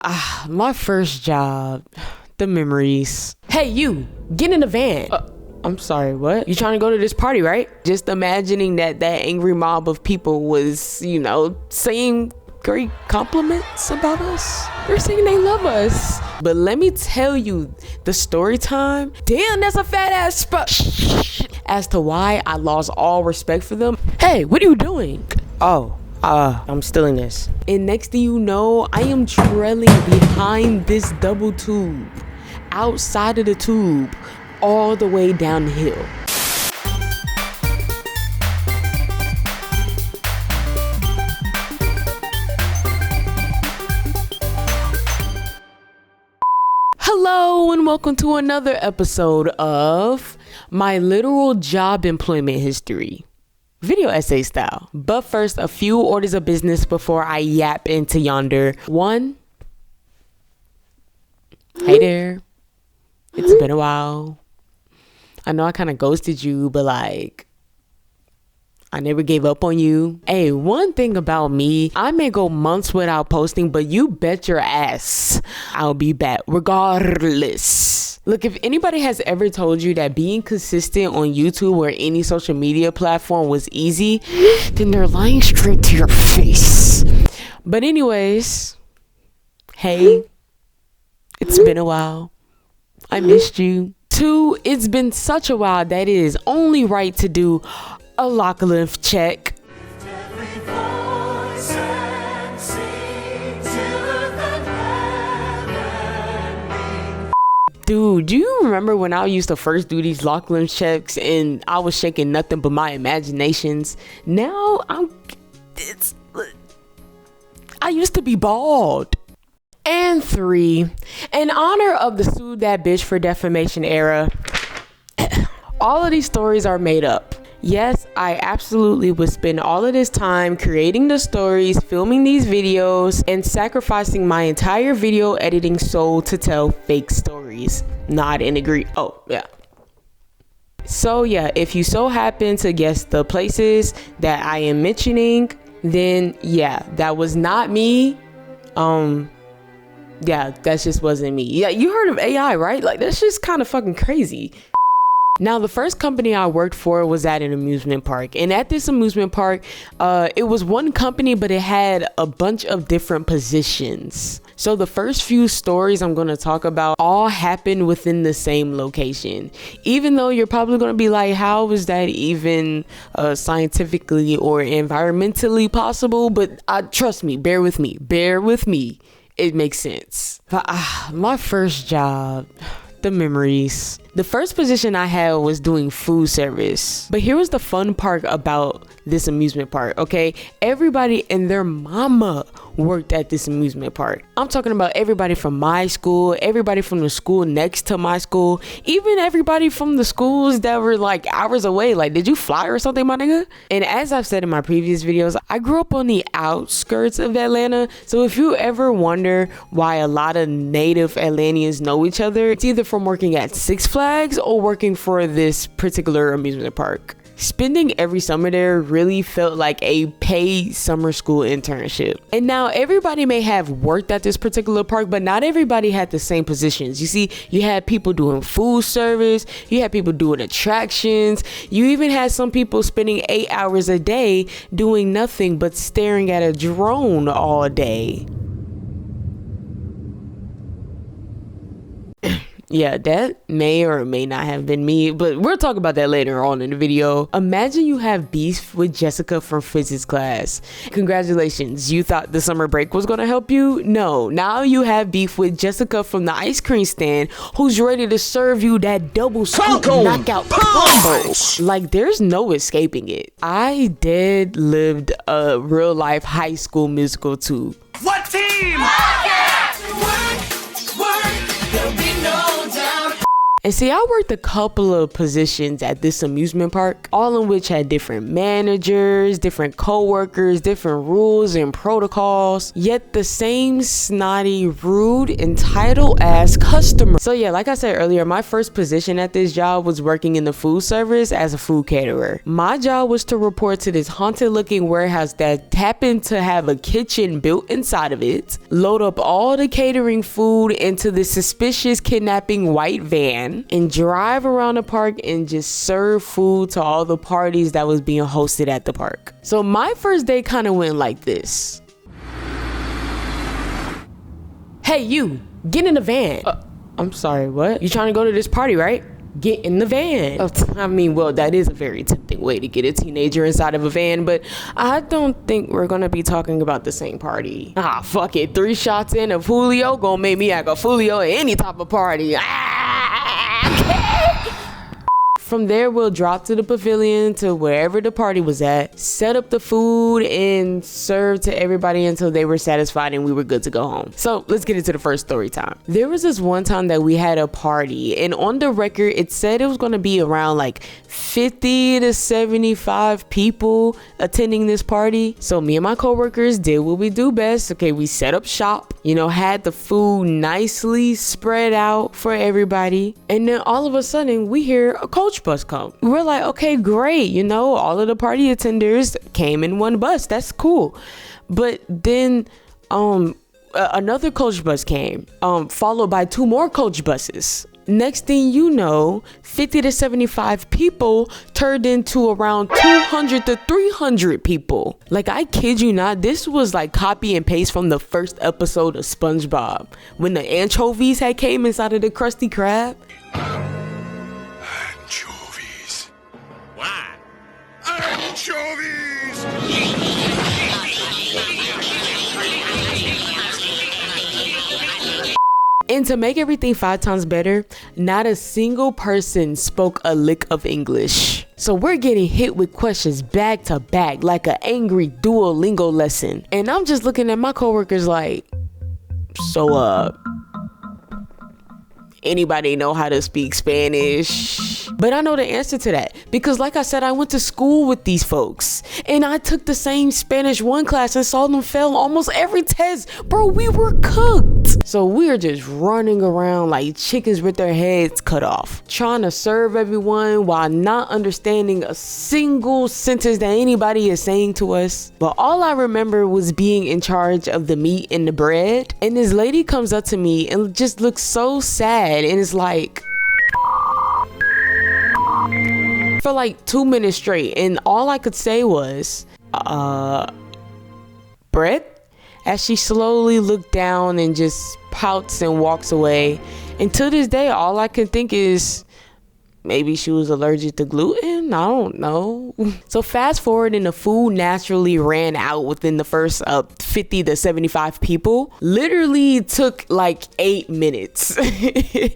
My first job, the memories. Hey, you, get in the van. I'm sorry, what? You trying to go to this party, right? Just imagining that angry mob of people was, saying great compliments about us. They're saying they love us. But let me tell you, the story time, damn, that's a fat ass spot. As to why I lost all respect for them. Hey, what are you doing? I'm stealing this. And next thing you know, I am trailing behind this double tube, outside of the tube, all the way down the hill. Hello and welcome to another episode of my literal job employment history. Video essay style. But first, a few orders of business before I yap into yonder. One, hey there. It's been a while. I know I kind of ghosted you, but I never gave up on you. Hey, one thing about me, I may go months without posting, but you bet your ass I'll be back regardless. Look, if anybody has ever told you that being consistent on YouTube or any social media platform was easy, then they're lying straight to your face. But anyways, hey, it's been a while. I missed you. 2, it's been such a while that it is only right to do a lock-lift check. Dude, do you remember when I used to first do these lock-lift checks and I was shaking nothing but my imaginations? Now I used to be bald. And 3, in honor of the Sue That Bitch for Defamation era, all of these stories are made up. Yes, I absolutely would spend all of this time creating the stories, filming these videos, and sacrificing my entire video editing soul to tell fake stories. Nod and agree. Oh, yeah. So yeah, if you so happen to guess the places that I am mentioning, then yeah, that was not me. Yeah, that just wasn't me. Yeah, you heard of AI, right? That's just kind of fucking crazy. Now, the first company I worked for was at an amusement park. And at this amusement park, it was one company, but it had a bunch of different positions. So the first few stories I'm going to talk about all happened within the same location. Even though you're probably going to be like, how is that even scientifically or environmentally possible? But trust me, bear with me. It makes sense. But, my first job, the memories. The first position I had was doing food service. But here was the fun part about this amusement park, okay? Everybody and their mama worked at this amusement park. I'm talking about everybody from my school, everybody from the school next to my school, even everybody from the schools that were hours away. Did you fly or something, my nigga? And as I've said in my previous videos, I grew up on the outskirts of Atlanta. So if you ever wonder why a lot of native Atlanteans know each other, it's either from working at Six Flags or working for this particular amusement park. Spending every summer there really felt like a paid summer school internship. And now everybody may have worked at this particular park, but not everybody had the same positions. You see, you had people doing food service, you had people doing attractions, you even had some people spending 8 hours a day doing nothing but staring at a drone all day. Yeah, that may or may not have been me, but we'll talk about that later on in the video. Imagine you have beef with Jessica from physics class. Congratulations, you thought the summer break was gonna help you? No, now you have beef with Jessica from the ice cream stand who's ready to serve you that double scoop knockout combo. There's no escaping it. I lived a real life high school musical too. What team? And And see, I worked a couple of positions at this amusement park, all in which had different managers, different co-workers, different rules and protocols, yet the same snotty, rude, entitled ass customer. So yeah, like I said earlier, my first position at this job was working in the food service as a food caterer. My job was to report to this haunted looking warehouse that happened to have a kitchen built inside of it, load up all the catering food into this suspicious kidnapping white van, and drive around the park and just serve food to all the parties that was being hosted at the park. So my first day kind of went like this. Hey, you, get in the van. I'm sorry, what? You trying to go to this party, right? Get in the van. I mean, well, that is a very tempting way to get a teenager inside of a van, but I don't think we're gonna be talking about the same party. Fuck it. 3 shots in of Julio gonna make me act a Julio at any type of party. From there, we'll drop to the pavilion to wherever the party was at, set up the food, and serve to everybody until they were satisfied and we were good to go home. So let's get into the first story time. There was this one time that we had a party, and on the record, it said it was going to be around like 50 to 75 people attending this party. So me and my coworkers did what we do best. Okay, we set up shop, had the food nicely spread out for everybody. And then all of a sudden, we hear a coach bus come. We're like, okay, great. All of the party attenders came in one bus. That's cool. But then another coach bus came, followed by 2 more coach buses. Next thing you know, 50 to 75 people turned into around 200 to 300 people. Like, I kid you not, this was like copy and paste from the first episode of SpongeBob when the anchovies had came inside of the Krusty Krab. Anchovies. What? Anchovies! And to make everything 5 times better, not a single person spoke a lick of English. So we're getting hit with questions back to back like an angry Duolingo lesson. And I'm just looking at my coworkers like, so anybody know how to speak Spanish? But I know the answer to that because, like I said, I went to school with these folks and I took the same Spanish 1 class and saw them fail almost every test. Bro, we were cooked. So we are just running around like chickens with their heads cut off, trying to serve everyone while not understanding a single sentence that anybody is saying to us. But all I remember was being in charge of the meat and the bread. And this lady comes up to me and just looks so sad and is like, for like 2 minutes straight, and all I could say was bread, as she slowly looked down and just pouts and walks away. And to this day, all I can think is maybe she was allergic to gluten. I don't know. So fast forward, and the food naturally ran out within the first 50 to 75 people. Literally took like 8 minutes.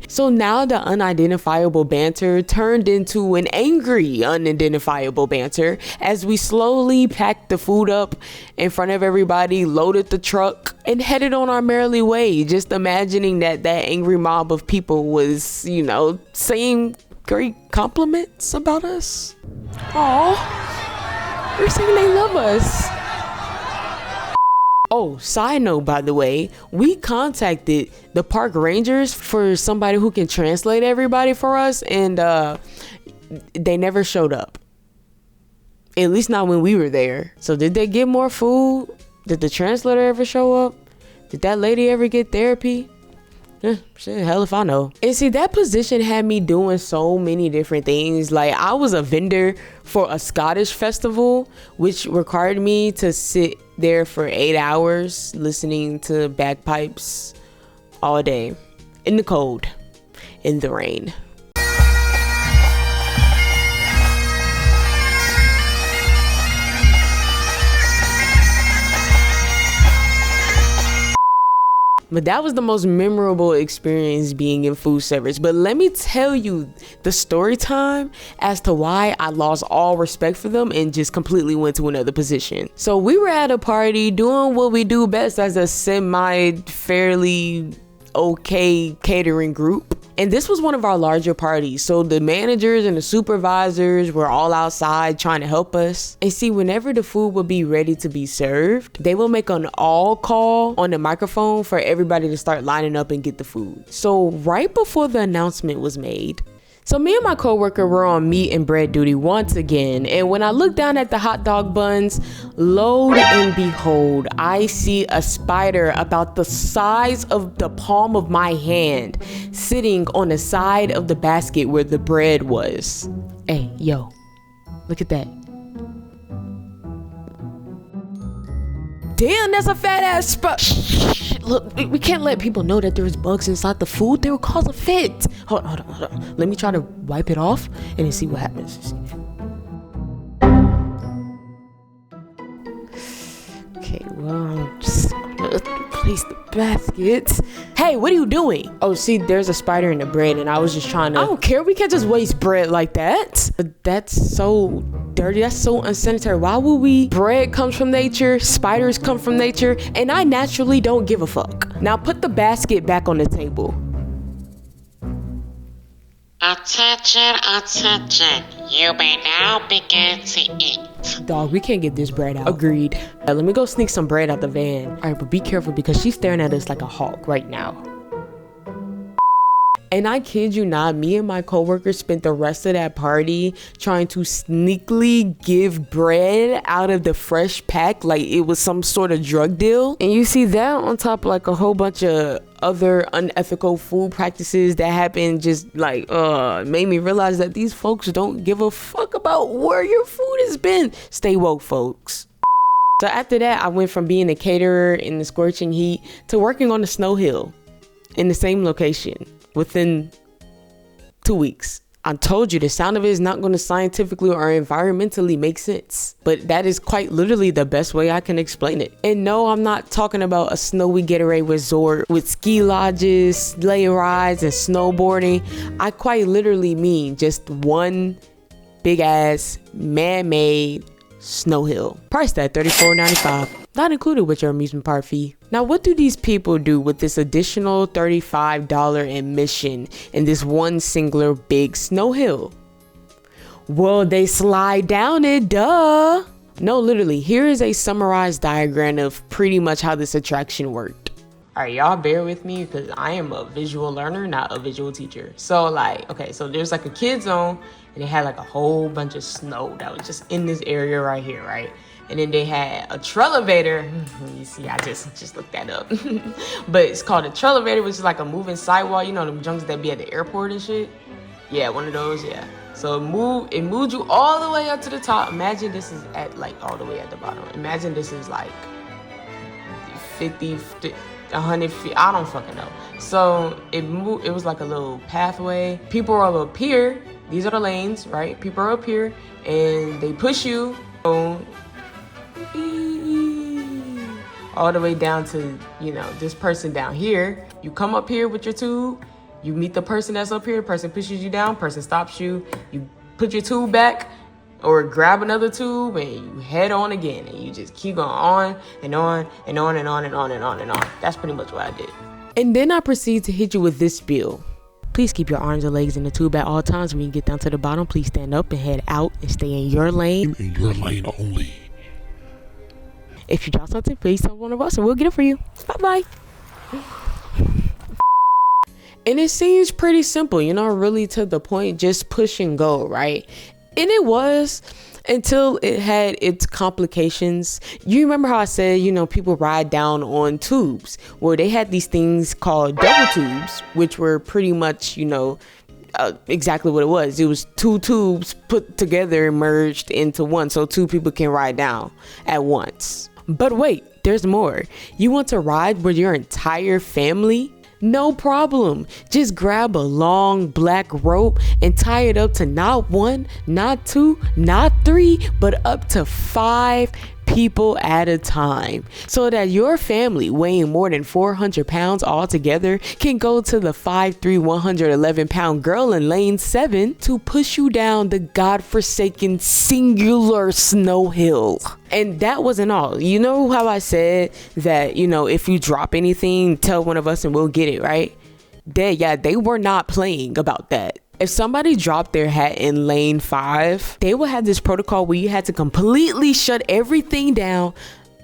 So now the unidentifiable banter turned into an angry unidentifiable banter as we slowly packed the food up in front of everybody, loaded the truck, and headed on our merrily way, just imagining that angry mob of people was, saying great compliments about us. Aw, they're saying they love us. Oh, side note, by the way, we contacted the park rangers for somebody who can translate everybody for us, and they never showed up. At least not when we were there. So did they get more food? Did the translator ever show up? Did that lady ever get therapy? Shit, hell if I know. And see, that position had me doing so many different things. Like, I was a vendor for a Scottish festival, which required me to sit there for 8 hours listening to bagpipes all day in the cold, in the rain. But that was the most memorable experience being in food service. But let me tell you the story time as to why I lost all respect for them and just completely went to another position. So we were at a party doing what we do best as a fairly okay catering group. And this was one of our larger parties. So the managers and the supervisors were all outside trying to help us. And see, whenever the food would be ready to be served, they will make an all call on the microphone for everybody to start lining up and get the food. So right before the announcement was made, so me and my coworker were on meat and bread duty once again, and when I look down at the hot dog buns, lo and behold, I see a spider about the size of the palm of my hand sitting on the side of the basket where the bread was. Hey, yo, look at that. Damn, that's a fat ass spider. Look, we can't let people know that there's bugs inside the food. They will cause a fit. Hold on. Let me try to wipe it off and then see what happens. Okay, well, I'm just gonna place the basket. Hey, what are you doing? Oh, see, there's a spider in the bread and I was just trying to... I don't care, we can't just waste bread like that. That's so dirty, that's so unsanitary. Why would we? Bread comes from nature, spiders come from nature, and I naturally don't give a fuck. Now put the basket back on the table. Attention, you may now begin to eat. Dog, we can't get this bread out. Agreed. Let me go sneak some bread out the van. All right, but be careful because she's staring at us like a hawk right now. And I kid you not, me and my coworkers spent the rest of that party trying to sneakily give bread out of the fresh pack like it was some sort of drug deal. And you see that on top of like a whole bunch of other unethical food practices that happened, just like made me realize that these folks don't give a fuck about where your food has been. Stay woke, folks. So after that, I went from being a caterer in the scorching heat to working on the snow hill in the same location within 2 weeks. I told you the sound of it is not going to scientifically or environmentally make sense, but that is quite literally the best way I can explain it. And no, I'm not talking about a snowy getaway resort with ski lodges, sleigh rides, and snowboarding. I quite literally mean just one big ass man-made snow hill. Priced at $34.95, not included with your amusement park fee. Now, what do these people do with this additional $35 admission in this one singular big snow hill? Well, they slide down it, duh. No, literally, here is a summarized diagram of pretty much how this attraction worked. All right, y'all bear with me because I am a visual learner, not a visual teacher. So like, okay, so there's like a kid zone and they had like a whole bunch of snow that was just in this area right here, right? And then they had a trelevator. You see, I just looked that up. But it's called a trelevator, which is like a moving sidewall. You know, the junks that be at the airport and shit? Yeah, one of those, yeah. So it moved you all the way up to the top. Imagine this is at like all the way at the bottom. Imagine this is like 50, 100 feet. I don't fucking know. So it was like a little pathway. People are up here. These are the lanes, right? People are up here and they push you all the way down to, you know, this person down here. You come up here with your tube. You meet the person that's up here. The person pushes you down. Person stops you. You put your tube back or grab another tube and you head on again. And you just keep going on and on and on and on and on and on and on. That's pretty much what I did. And then I proceed to hit you with this spiel. Please keep your arms and legs in the tube at all times. When you get down to the bottom, please stand up and head out and stay in your lane. In your lane only. If you drop something, please tell one of us and we'll get it for you. Bye-bye. And it seems pretty simple, you know, really to the point, just push and go, right? And it was until it had its complications. You remember how I said, you know, people ride down on tubes? Well, they had these things called double tubes, which were pretty much, you know, exactly what it was. It was two tubes put together and merged into one, so two people can ride down at once. But wait, there's more. You want to ride with your entire family? No problem. Just grab a long black rope and tie it up to not one, not two, not three, but up to 5 people at a time, so that your family weighing more than 400 pounds altogether can go to the 5'3", 111-pound girl in lane 7 to push you down the godforsaken singular snow hill. And that wasn't all. You know how I said that, you know, if you drop anything, tell one of us and we'll get it, right? dead. Yeah, they were not playing about that. If somebody dropped their hat in lane 5, they would have this protocol where you had to completely shut everything down.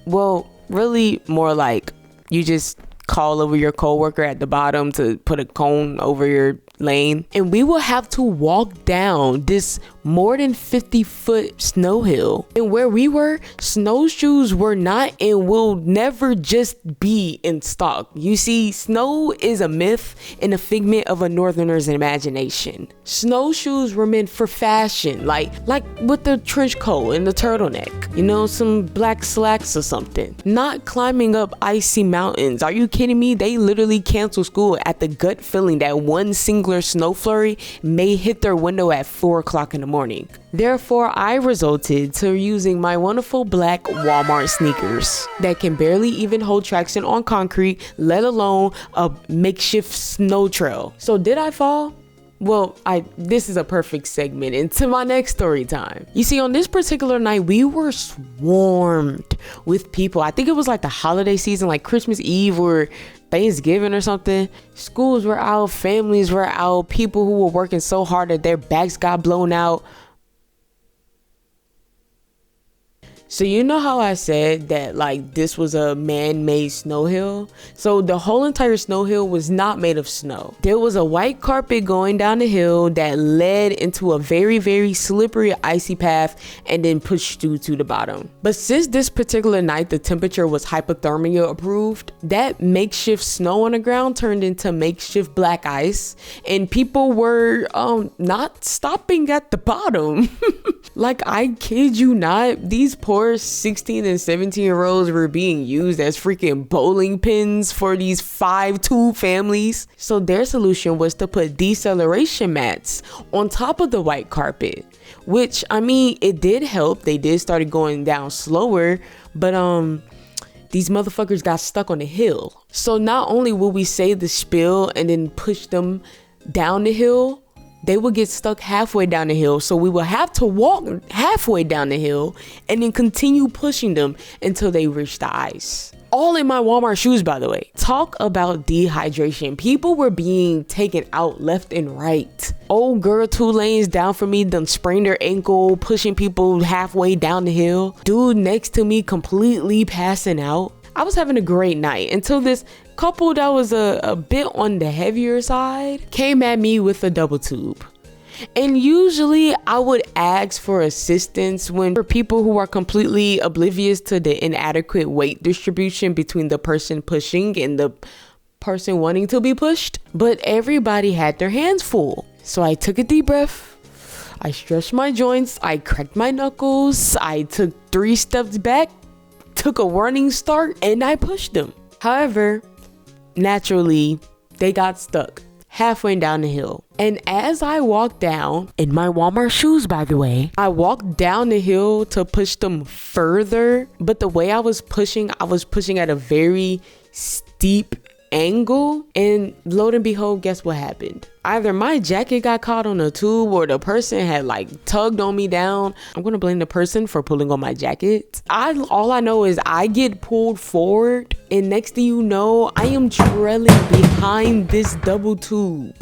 Well, really more like you just call over your coworker at the bottom to put a cone over your lane, and we will have to walk down this more than 50-foot snow hill. And where we were, snowshoes were not and will never just be in stock. You see, snow is a myth and a figment of a northerner's imagination. Snowshoes were meant for fashion, like with the trench coat and the turtleneck, you know, some black slacks or something. Not climbing up icy mountains. Are you kidding me? They literally canceled school at the gut feeling that one singular snow flurry may hit their window at 4 o'clock in the morning. Therefore, I resorted to using my wonderful black Walmart sneakers that can barely even hold traction on concrete, let alone a makeshift snow trail. So did I fall? Well, this is a perfect segment into my next story time. You see, on this particular night, we were swarmed with people. I think it was like the holiday season, like Christmas Eve or Thanksgiving or something. Schools were out, families were out, people who were working so hard that their backs got blown out. So you know how I said that like this was a man-made snow hill? So the whole entire snow hill was not made of snow. There was a white carpet going down the hill that led into a very, very slippery, icy path and then pushed you to the bottom. But since this particular night, the temperature was hypothermia approved, that makeshift snow on the ground turned into makeshift black ice, and people were not stopping at the bottom. Like, I kid you not, these poor 16 and 17-year-olds were being used as freaking bowling pins for these 5'2" families. So their solution was to put deceleration mats on top of the white carpet, which, I mean, it did help. They did start going down slower, but these motherfuckers got stuck on the hill. So not only will we say the spiel and then push them down the hill, they would get stuck halfway down the hill. So we will have to walk halfway down the hill and then continue pushing them until they reach the ice. All in my Walmart shoes, by the way. Talk about dehydration. People were being taken out left and right. Old girl 2 lanes down from me done sprained their ankle, pushing people halfway down the hill. Dude next to me completely passing out. I was having a great night until this couple that was a bit on the heavier side came at me with a double tube. And usually I would ask for assistance for people who are completely oblivious to the inadequate weight distribution between the person pushing and the person wanting to be pushed. But everybody had their hands full. So I took a deep breath. I stretched my joints. I cracked my knuckles. I took 3 steps back, took a running start, and I pushed them. However, naturally, they got stuck halfway down the hill. And as I walked down, in my Walmart shoes, by the way, I walked down the hill to push them further. But the way I was pushing at a very steep angle, and lo and behold, guess what happened? Either my jacket got caught on a tube or the person had like tugged on me down. I'm gonna blame the person for pulling on my jacket. All I know is I get pulled forward, and next thing you know, I am trailing behind this double tube,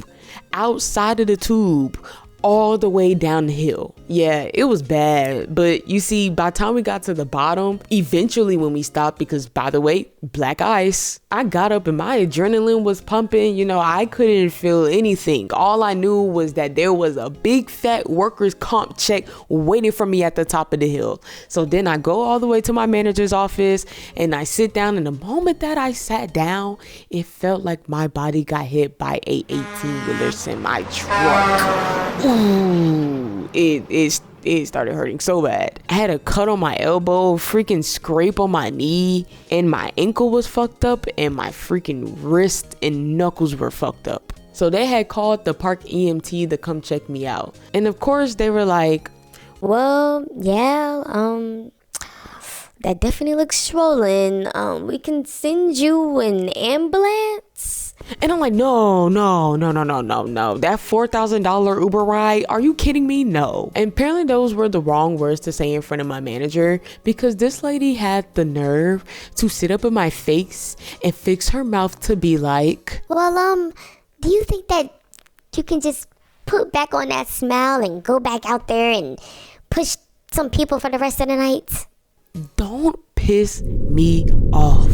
outside of the tube, all the way down the hill. Yeah, it was bad. But you see, by the time we got to the bottom, eventually when we stopped, because by the way, black ice, I got up and my adrenaline was pumping. You know, I couldn't feel anything. All I knew was that there was a big fat workers' comp check waiting for me at the top of the hill. So then I go all the way to my manager's office and I sit down, and the moment that I sat down, it felt like my body got hit by a 18-wheeler semi truck. Ooh, it started hurting so bad. I had a cut on my elbow, freaking scrape on my knee, and my ankle was fucked up, and my freaking wrist and knuckles were fucked up. So they had called the park EMT to come check me out. And of course they were like, well, yeah, that definitely looks swollen. We can send you an ambulance. And I'm like, no. That $4,000 Uber ride, are you kidding me? No. And apparently those were the wrong words to say in front of my manager, because this lady had the nerve to sit up in my face and fix her mouth to be like, well, do you think that you can just put back on that smile and go back out there and push some people for the rest of the night? Don't piss me off.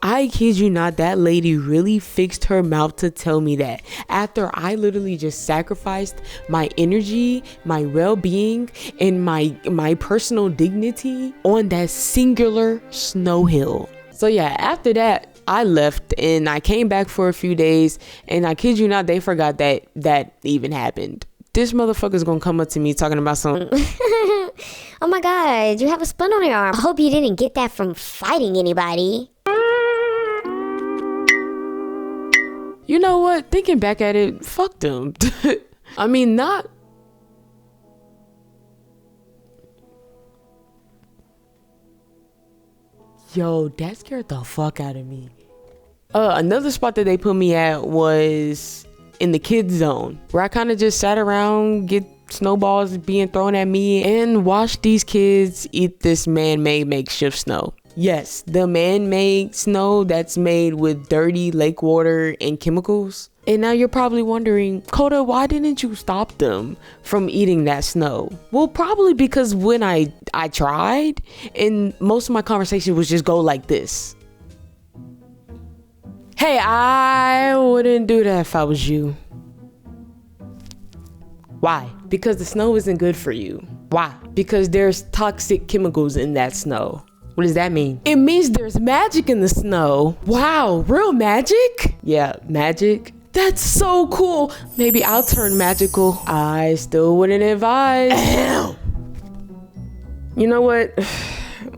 I kid you not, that lady really fixed her mouth to tell me that after I literally just sacrificed my energy, my well-being, and my personal dignity on that singular snow hill. So yeah, after that, I left and I came back for a few days, and I kid you not, they forgot that even happened. This motherfucker's gonna come up to me talking about some Oh my god, you have a splint on your arm. I hope you didn't get that from fighting anybody. You know what? Thinking back at it, fuck them. I mean, not. Yo, that scared the fuck out of me. Another spot that they put me at was in the kids zone, where I kind of just sat around, get snowballs being thrown at me, and watch these kids eat this man-made makeshift snow. Yes, the man-made snow that's made with dirty lake water and chemicals. And now you're probably wondering, Coda, why didn't you stop them from eating that snow? Well, probably because when I tried, and most of my conversation was just go like this. Hey, I wouldn't do that if I was you. Why? Because the snow isn't good for you. Why? Because there's toxic chemicals in that snow. What does that mean? It means there's magic in the snow. Wow, real magic? Yeah, magic. That's so cool. Maybe I'll turn magical. I still wouldn't advise. Ow. You know what?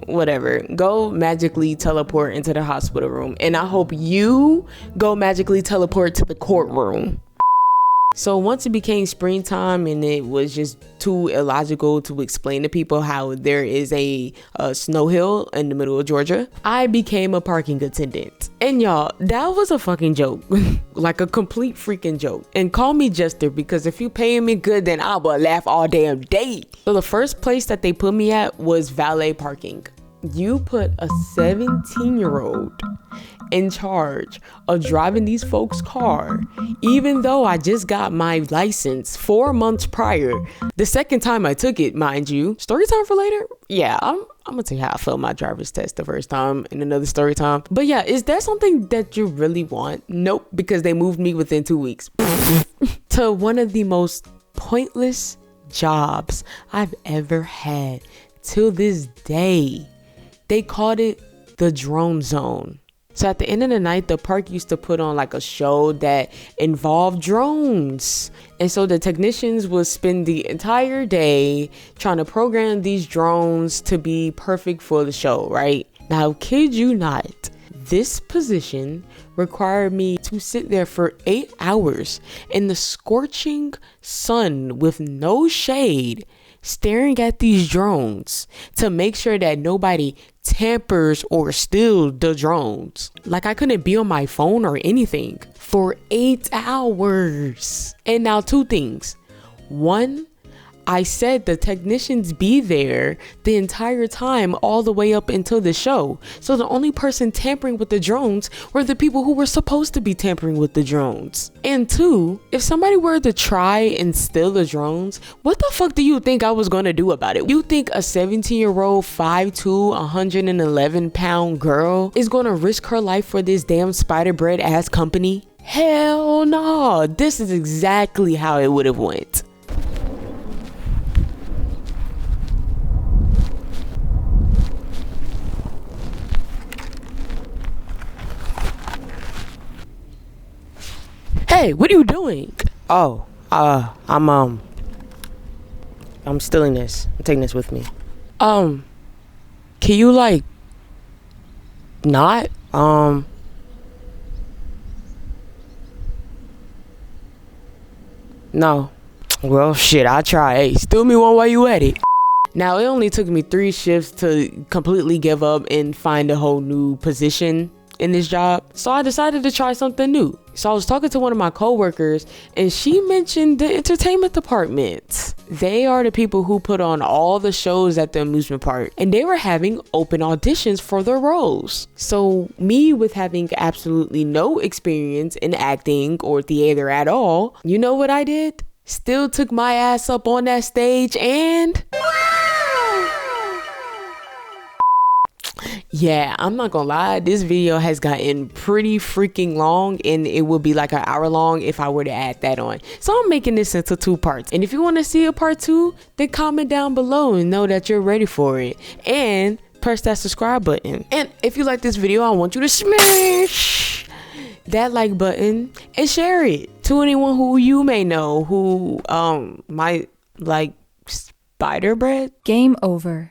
Whatever. Go magically teleport into the hospital room. And I hope you go magically teleport to the courtroom. So once it became springtime and it was just too illogical to explain to people how there is a snow hill in the middle of Georgia, I became a parking attendant. And y'all, that was a fucking joke. Like a complete freaking joke. And call me Jester, because if you paying me good, then I will laugh all damn day. So the first place that they put me at was valet parking. You put a 17-year-old in charge of driving these folks' car, even though I just got my license 4 months prior. The second time I took it, mind you. Story time for later? Yeah, I'm gonna tell you how I failed my driver's test the first time in another story time. But yeah, is that something that you really want? Nope, because they moved me within 2 weeks to one of the most pointless jobs I've ever had till this day. They called it the drone zone. So at the end of the night, the park used to put on like a show that involved drones. And so the technicians would spend the entire day trying to program these drones to be perfect for the show, right? Now, kid you not, this position required me to sit there for 8 hours in the scorching sun with no shade, staring at these drones to make sure that nobody tampers or steals the drones. Like I couldn't be on my phone or anything for 8 hours. And now 2 things. One, I said the technicians be there the entire time all the way up until the show. So the only person tampering with the drones were the people who were supposed to be tampering with the drones. And 2, if somebody were to try and steal the drones, what the fuck do you think I was gonna do about it? You think a 17-year-old, 5'2", 111-pound girl is gonna risk her life for this damn spider bread ass company? Hell no. This is exactly how it would have went. Hey, what are you doing? Oh, I'm stealing this. I'm taking this with me. Can you like not? No. Well, shit, I'll try. Hey, steal me one while you at it. Now, it only took me 3 shifts to completely give up and find a whole new position in this job. So I decided to try something new. So I was talking to one of my coworkers and she mentioned the entertainment department. They are the people who put on all the shows at the amusement park, and they were having open auditions for their roles. So me, with having absolutely no experience in acting or theater at all, you know what I did? Still took my ass up on that stage and... Yeah, I'm not gonna lie, this video has gotten pretty freaking long, and it would be like an hour long if I were to add that on. So I'm making this into 2 parts, and if you want to see a part 2, then comment down below and know that you're ready for it, and press that subscribe button. And if you like this video, I want you to smash that like button and share it to anyone who you may know who might like spider bread. Game over.